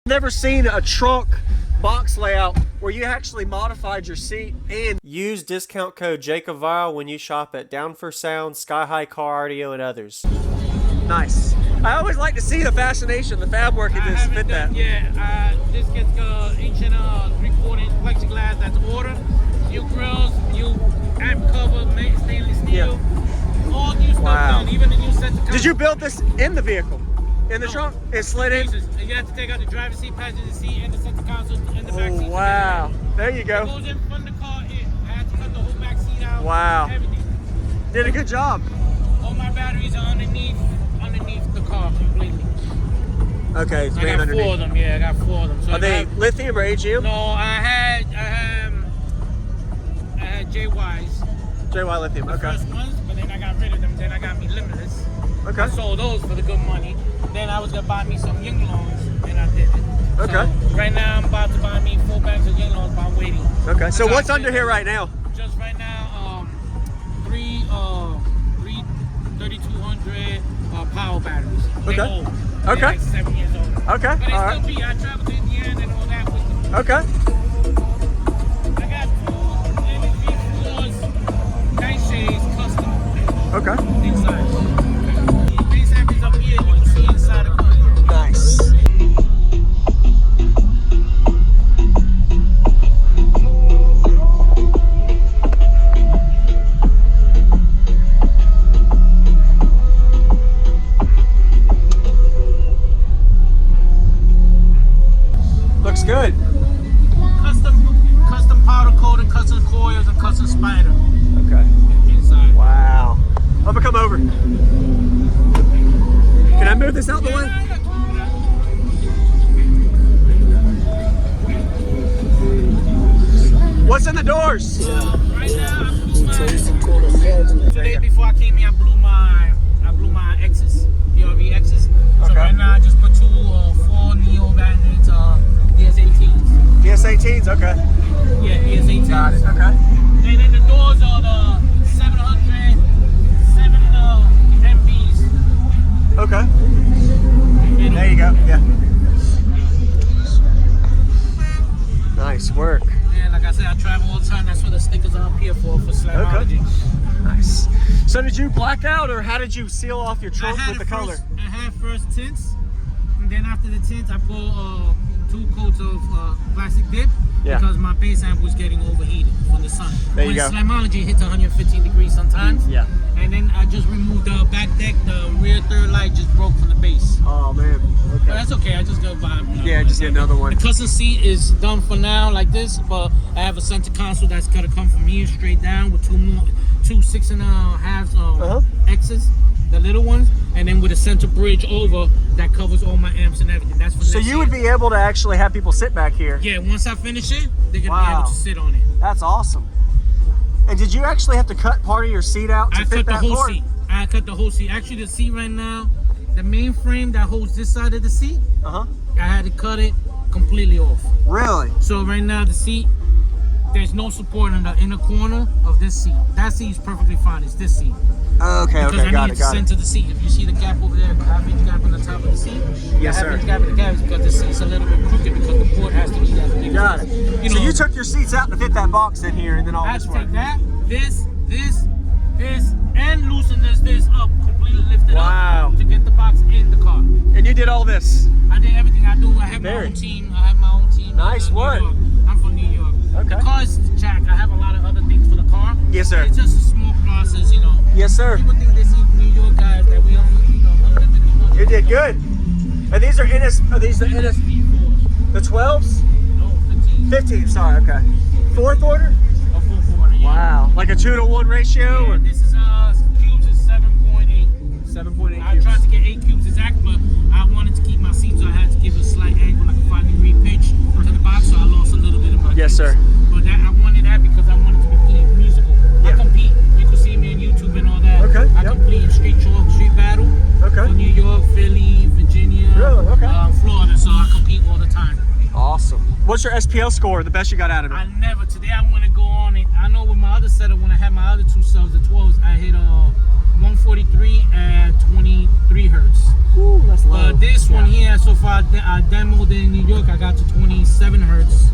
Never seen a trunk box layout where you actually modified your seat. And use discount code JacobViral when you shop at Down for Sound, SkyHigh Car Audio, and others. Nice. I always like to see the fascination, the fab work it is to fit that. Yeah, this gets 1 3/4 inch plexiglass. That's order. New grills, new amp cover, stainless steel. Yeah. All new stuff done. Even the new center console. Did you build this in the vehicle? In the trunk? It slid in? You have to take out the driver's seat, passenger seat, and the center console, and the back seat. Wow. There you go. It goes in from the car in. I had to cut the whole back seat out. Wow. Everything. Did a good job. All my batteries are underneath the car completely. Okay, it's I got underneath. 4 of them. Yeah, I got 4 of them. So are they lithium or AGM? No, I had JY's. JY lithium. Okay. First ones, but then I got rid of them. Then I got me limitless. Okay. I sold those for the good money. Then I was gonna buy me some Yinglongs, and I did it. Okay. So right now I'm about to buy me 4 bags of Yinglongs, but I'm waiting. Okay. So what's under here right now? Just right now, 3 3200 power batteries. They're Okay. old. Okay. They're like 7 years old. Okay. But they all right. still be. I traveled to Indiana and all that with them. Okay. I got 2 NV floors, nice shades, custom. Okay. Inside. Base happens up here, you can see inside the car. Nice. Looks good. Custom powder coating, custom coils, and custom spider. Okay. Inside. Wow. I'm gonna come over. Can I move this out the way? What's in the doors? Right now, today before I came here, I blew my X's, PRV X's. So right now I just put 4 Neo magnets, DS18s. DS18s, okay. Yeah, DS18s. Got it, okay. And then the doors are the 700, 7 MBs. Okay. There you go, yeah. Nice work. Yeah, like I said, I travel all the time. That's what the stickers are up here for slamology. Okay. Nice. So did you black out, or how did you seal off your trunk with the color? I had first tints, and then after the tints, I put 2 coats of plastic dip because my base amp was getting overheated from the sun. There you go. Slamology hits 115 degrees sometimes. Yeah. And then I just removed the back deck. The rear third light just broke from the base. Oh man. Okay. But that's okay. I just got by. Yeah, just get another one. The custom seat is done for now like this, but I have a center console that's gonna come from here straight down with 2 6.5 X's, the little ones, and then with a center bridge over that covers all my amps and everything. That's for so you would be able to actually have people sit back here? Yeah, once I finish it, they're gonna be able to sit on it. That's awesome. And did you actually have to cut part of your seat out to fit that part? I cut the whole seat. I cut the whole seat. Actually, the seat right now, the main frame that holds this side of the seat, I had to cut it completely off. Really? So right now the seat, there's no support in the inner corner of this seat. That seat is perfectly fine. It's this seat. Okay, because I need to center the seat. If you see the gap over there, half-inch gap on the top of the seat, yes, sir. Half-inch gap in the gap is because the seat's a little bit crooked because the port has to be that big. Got it. You know, so you took your seats out to fit that box in here, and then all this work. I had to take that, this, and loosen this up, completely lift it up to get the box in the car. And you did all this? I did everything. I have my own team. I have my own team. Nice work. I'm from New York. Okay. The car is jacked. I have a lot of other things for the car. Yes, sir. It's just a small process, you know. Yes, sir. People think they see New York guys that we only, unlimited money. You did good. And these are these the NS? The 12s? No, 15. 15, sorry, okay. Fourth order? A fourth order, yeah. Wow. Like a 2-to-1 ratio? Yeah, or? This is cubes is 7.8. 7.8 cubes. I tried to get 8 cubes exact, but I wanted to keep my seat, so I had to give it a slight angle, like a 5-degree pitch to the box, so I lost a little bit of my cubes. Sir. But I wanted that because I wanted to be musical. Yeah. I compete. You can see me on YouTube and all that. Okay. I compete in street battle. Okay. For New York, Philly, Virginia, Florida, so I compete all the time. Awesome. What's your SPL score, the best you got out of it? Today I want to go on it. I know with my other setup, when I had my other 2 cells, the 12s, I hit 143 at 23 hertz. Ooh, that's low. This one here, so far, I demoed it in New York. I got to 27 hertz.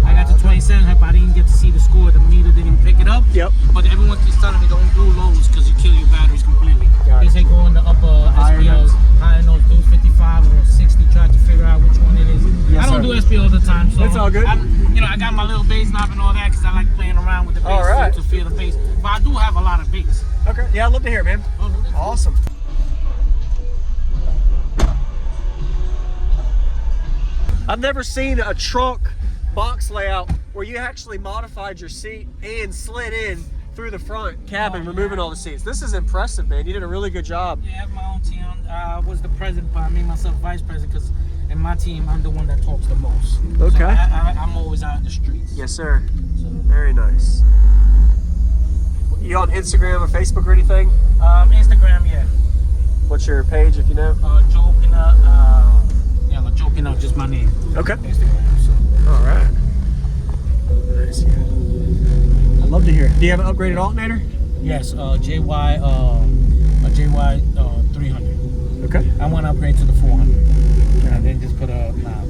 I got to 27 hertz, but I didn't get to see the score. The meter didn't pick it up. Yep. But everyone keeps telling me don't do lows because you kill your batteries completely. They say go in the upper SPOs, higher notes, do 55 or 60. Try to figure out which one it is. Yes, I don't do SPO all the time, so it's all good. I got my little bass knob and all that because I like playing around with the bass to feel the bass. But I do have a lot of bass. Okay. Yeah, I'd love to hear it, man. Awesome. I've never seen a trunk box layout where you actually modified your seat and slid in through the front cabin, removing all the seats. This is impressive, man. You did a really good job. Yeah, I have my own team. I was the president, but I made myself vice president because in my team, I'm the one that talks the most. Okay. So I'm always out in the streets. Yes, sir. So, very nice. You on Instagram or Facebook or anything? Instagram, yeah. What's your page, if you know? Joe Peanut. Joe Peanut, just my name. Okay. Instagram. So. All right. Nice. I'd love to hear it. Do you have an upgraded alternator? Yes, JY 300. Okay. I want to upgrade to the 400. And then just put a knob.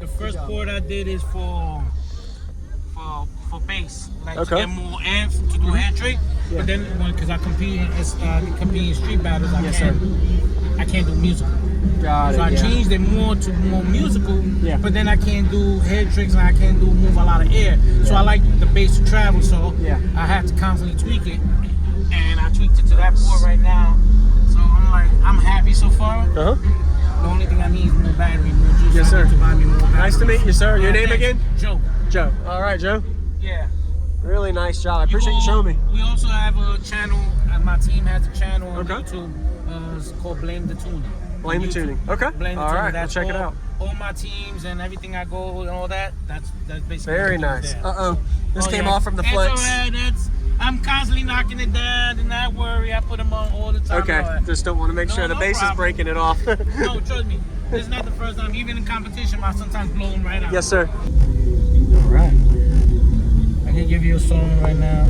The first port I did is for bass, like to get more amps to do head trick. Yeah. But then because I compete in street battles, I can't do musical. Got it. So I changed it more to more musical. Yeah. But then I can't do head tricks and I can't move a lot of air. So I like the bass to travel. So I have to constantly tweak it, and I tweaked it to that port right now. So I'm happy so far. The only thing I need is more battery, more juice. Yes, sir. To buy me more battery. Nice to meet you, sir. Your name again? Joe. Joe. All right, Joe. Yeah. Really nice job. I appreciate you showing me. We also have a channel. My team has a channel on YouTube. It's called Blame the Tuning. Blame the Tuning. Okay. Blame the all Tuning. right. That's check it out. All my teams and everything I go and all that. That's basically. Very nice. This came off from the flex. All right. I'm constantly knocking it down. Do not worry. I put them on all the time. Okay. Just don't want to make sure the bass is breaking it off. No, trust me. This is not the first time. Even in competition, I sometimes blow them right out. Yes, sir. All right. I can give you a song right now.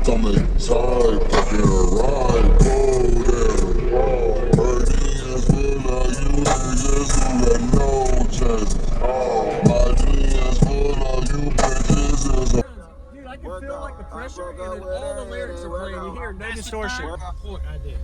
Stomach tight, fucking ride, go there. no chance. My dreams full of you bitches. Dude, I can feel like the pressure and then all the lyrics are playing. You hear no distortion. I did.